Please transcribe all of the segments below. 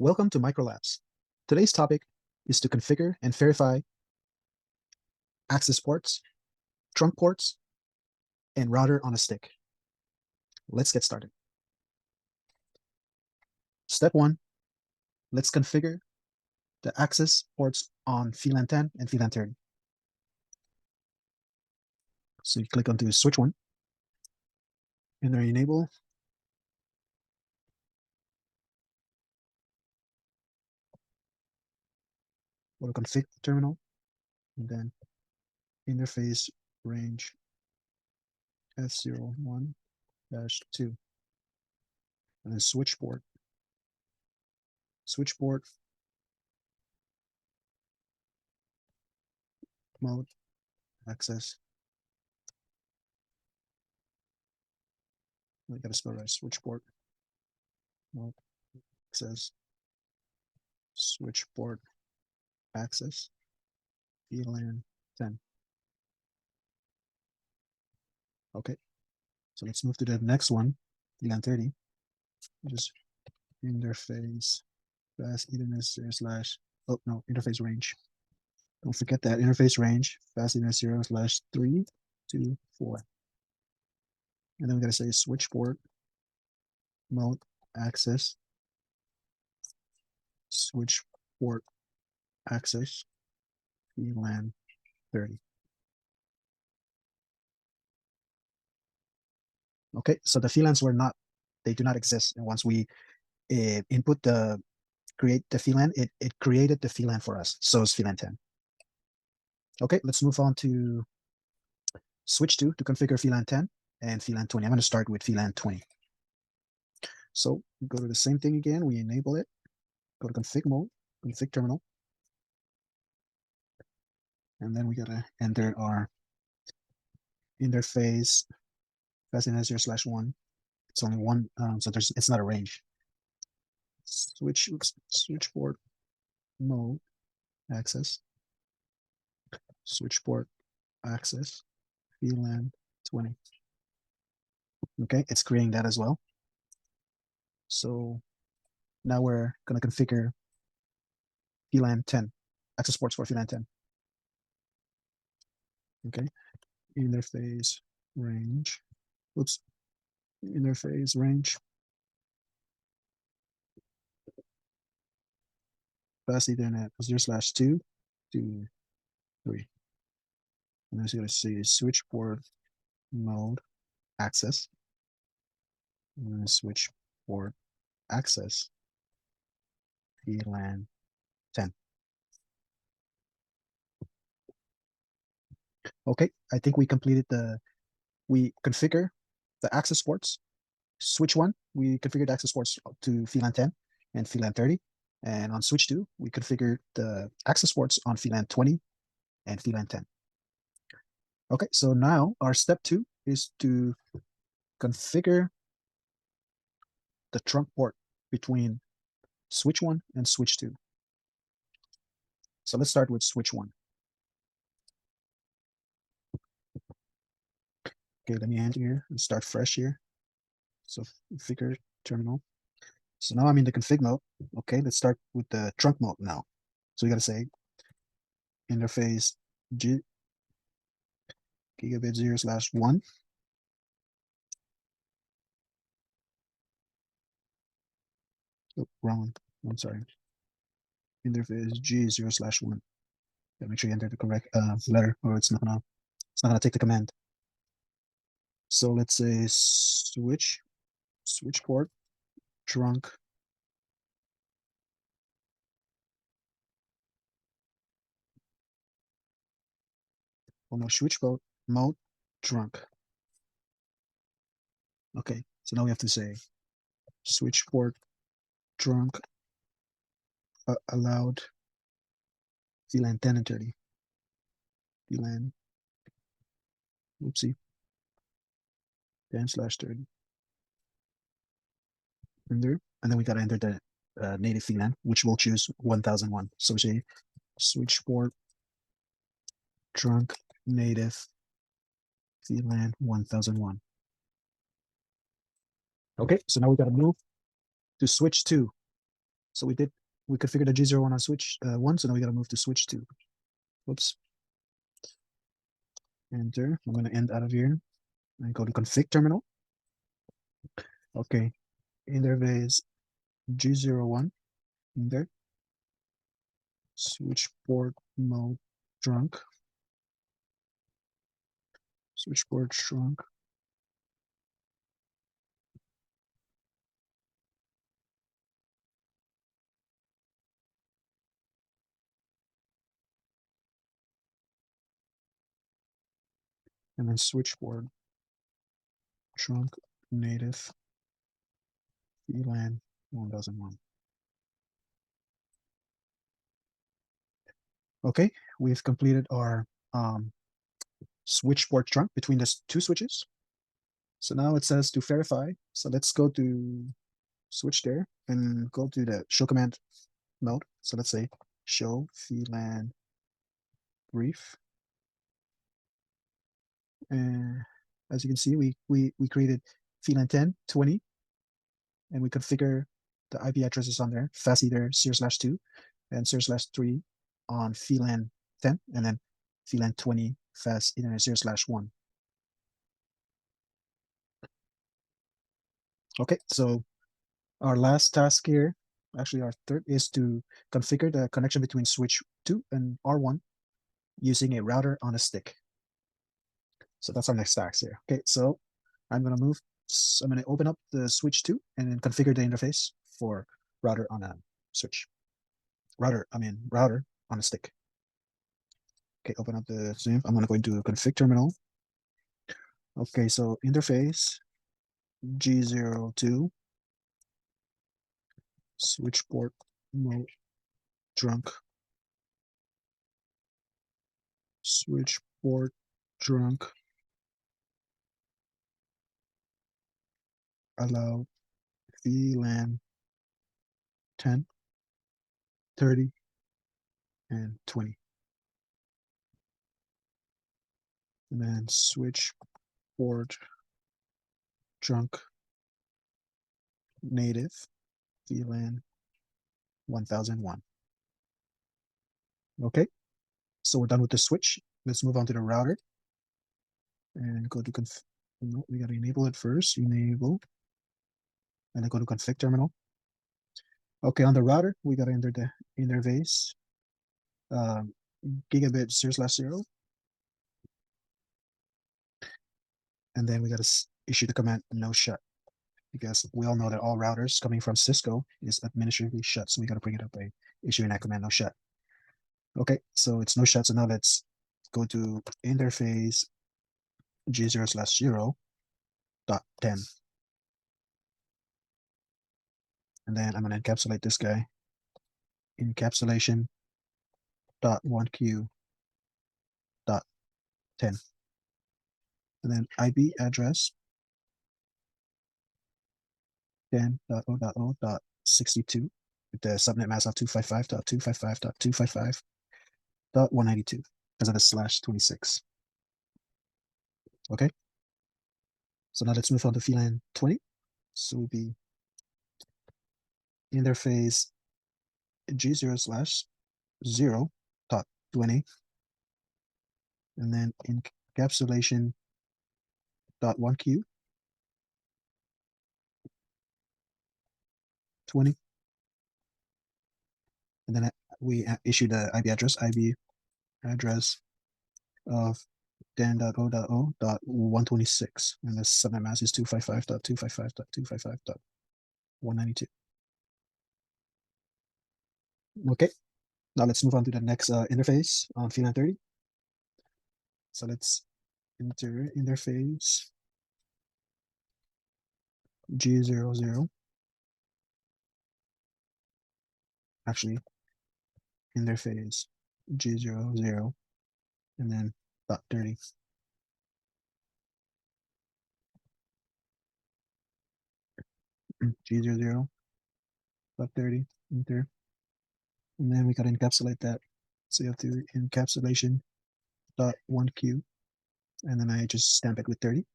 Welcome to Microlabs. Today's topic is to configure and verify access ports, trunk ports, and router on a stick. Let's get started. Step 1, let's configure the access ports on VLAN 10 and VLAN 30. So you click onto switch 1, and then enable. Go to config terminal, and then interface range F01-2, and then switch port mode access. I gotta spell right. Switch port mode access. Switch port access. VLAN 10. Okay, so let's move to the next one. VLAN 30. Just interface fast Ethernet / oh no, interface range. Don't forget that interface range fast Ethernet 0/324. And then we gotta say switch port mode access. Switch port access VLAN 30. Okay, so the VLANs they do not exist. And once we input create the VLAN, it created the VLAN for us. So it's VLAN 10. Okay, let's move on to switch to configure VLAN 10 and VLAN 20. I'm going to start with VLAN 20. So we go to the same thing again. We enable it. Go to config mode, config terminal. And then we got to enter our interface fastnet 0/1. It's only one, so it's not a range. Switch port mode access. Switch port access VLAN 20. Okay, it's creating that as well. So now we're going to configure VLAN 10, access ports for VLAN 10. Okay, interface range. Oops, interface range. Fast Ethernet 0/2 to 3. And as you can see, switch port mode access. And switch port access VLAN 10. Okay, I think we completed we configure the access ports. Switch 1, we configured access ports to VLAN 10 and VLAN 30. And on switch 2, we configured the access ports on VLAN 20 and VLAN 10. Okay, so now our step 2 is to configure the trunk port between switch 1 and switch 2. So let's start with switch 1. Okay, let me enter here and start fresh here. So configure terminal. So now I'm in the config mode. Okay, let's start with the trunk mode now. So we got to say interface gigabit 0/1. Oh, wrong one. I'm sorry. Interface G0/1. Gotta make sure you enter the correct letter, or it's not gonna take the command. So let's say switch port trunk. Oh no, switch port mode trunk. Okay, so now we have to say switch port trunk allowed VLAN 10 and 30. VLAN, oopsie, 10/30. Enter, and then we gotta enter the native VLAN, which we'll choose 1001. So we say switch port trunk native VLAN 1001. Okay, so now we gotta move to switch 2. So we configured the G01 on switch 1, so now we got to move to switch 2. Whoops. Enter. I'm going to end out of here and go to config terminal. Okay. In there is G01 in there. Switch port mode trunk. Switch port trunk. And then switch port trunk native VLAN 1001. Okay, we've completed our switch port trunk between the two switches. So now it says to verify. So let's go to switch there and go to the show command mode. So let's say show VLAN brief. And as you can see, we created VLAN 10, 20, and we configure the IP addresses on there, fast either 0/2 and 0/3 on VLAN 10, and then VLAN 20 fast Ethernet 0/1. Okay, so our last task here, actually our third, is to configure the connection between switch 2 and R1 using a router on a stick. So that's our next task here. Okay, so I'm going to open up the switch 2 and then configure the interface for router on a switch. Router on a stick. Okay, open up the Zoom. I'm going to go into config terminal. Okay, so interface G02 switch port mode trunk switch port trunk allow VLAN 10, 30, and 20. And then switch port trunk native VLAN 1001. Okay, so we're done with the switch. Let's move on to the router and go to no, we got to enable it first. Enable, and then go to config terminal. Okay, on the router, we got to enter the interface gigabit 0/0, and then we got to issue the command no shut, because we all know that all routers coming from Cisco is administratively shut. So we got to bring it up by issuing that command no shut. Okay, so it's no shut. So now let's go to interface G0/0.10. And then I'm going to encapsulate this guy. Encapsulation dot 1q dot 10. And then IP address 10.0.0.62 with the subnet mask of 255.255.255.192 because of the /26. Okay. So now let's move on to VLAN 20. So we'll be interface G0/0.20, and then encapsulation dot 1q 20, and then we issue the IP address of 10.0.0.126, and the subnet mask is 255.255.255.192. Okay, now let's move on to the next interface on VLAN 30. So let's enter interface G00. Actually, interface G00, and then .30. G00, .30, enter. And then we got to encapsulate that. So you have to encapsulation dot 1q, and then I just stamp it with 30.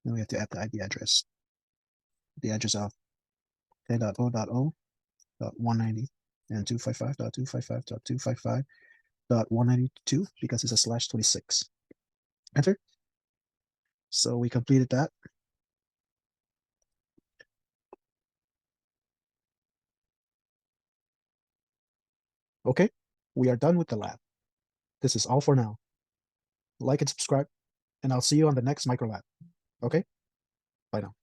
Then we have to add the IP address. The address of 10.0.0 255.190 and 255.255.255.192 because it's a slash 26. Enter. So we completed that. Okay, we are done with the lab. This is all for now. Like and subscribe, and I'll see you on the next micro lab. Okay, bye now.